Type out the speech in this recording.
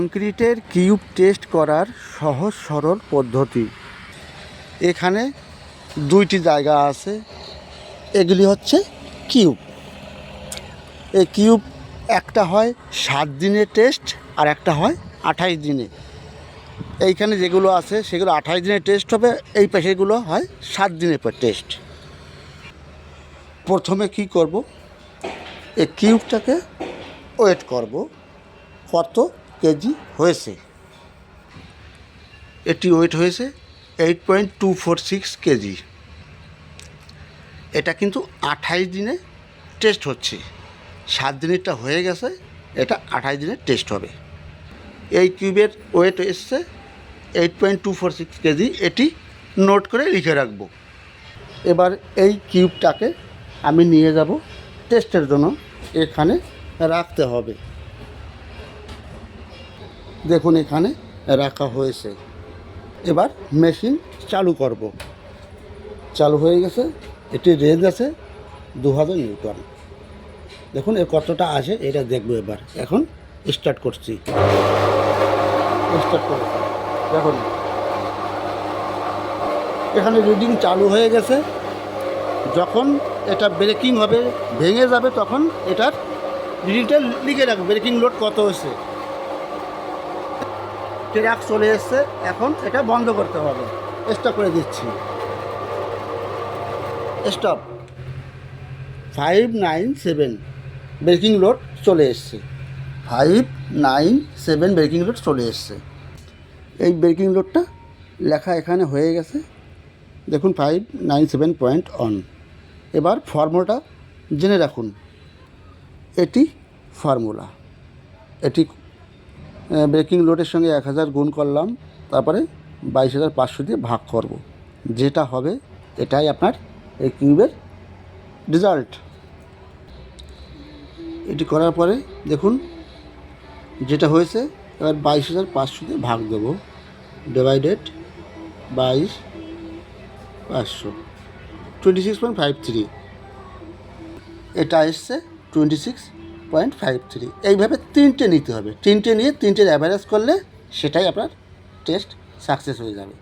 কংক্রিটের cube test করার সহজ সরল পদ্ধতি। এখানে দুইটি জায়গা আছে, এগুলি হচ্ছে কিউব। এই কিউব একটা হয় 7 দিনে টেস্ট আর একটা হয় 28 দিনে। এইখানে যেগুলো আছে সেগুলো 28 দিনে টেস্ট হবে, এই পাশেগুলো হয় 7 দিনের পর টেস্ট। প্রথমে কি করব, এই কিউবটাকে ওয়েট করব কত কেজি হয়েছে। এটি ওয়েট হয়েছে 8.246 কেজি। এটা কিন্তু 28 দিনে টেস্ট হচ্ছে, 7 দিনেরটা হয়ে গেছে, এটা 28 দিনে টেস্ট হবে। এই কিউবের ওয়েট এসছে 8.246 কেজি, এটি নোট করে লিখে রাখব। এবার এই কিউবটাকে আমি নিয়ে যাব টেস্টের জন্য, এখানে রাখতে হবে। দেখুন এখানে রাখা হয়েছে। এবার মেশিন চালু করব। চালু হয়ে গেছে, এটি রেঞ্জ আছে 2000 নিউটন। দেখুন এর কতটা আছে এটা দেখব। এবার এখন স্টার্ট করছি, স্টার্ট করছি। দেখুন এখানে রিডিং চালু হয়ে গেছে। যখন এটা ব্রেকিং হবে, ভেঙে যাবে, তখন এটার রিডিংটা লিখে রাখবে ব্রেকিং লোড কত হয়েছে। ট্রাক চলে এসছে, এখন এটা বন্ধ করতে হবে। স্টপ করে দিচ্ছি, স্টপ। 597 ব্রেকিং লোড চলে এসছে, 597 ব্রেকিং লোড চলে এসছে। এই ব্রেকিং লোডটা লেখা এখানে হয়ে গেছে। দেখুন 597.1। এবার ফর্মুলাটা জেনে রাখুন। এটি ফর্মুলা, এটি ব্রেকিং লোডের সঙ্গে 1000 গুণ করলাম, তারপরে 22,500 দিয়ে ভাগ করব, যেটা হবে এটাই আপনার এই কিউবের রেজাল্ট। এটি করার পরে দেখুন যেটা হয়েছে, এবার 22,500 দিয়ে ভাগ দেবো, ডিভাইডেড 22,500, 26.53। এটা এসছে 26.53। এইভাবে তিনটে নিতে হবে, তিনটে নিয়ে তিনটের অ্যাভারেজ করলে সেটাই আপনার টেস্ট সাকসেস হয়ে যাবে।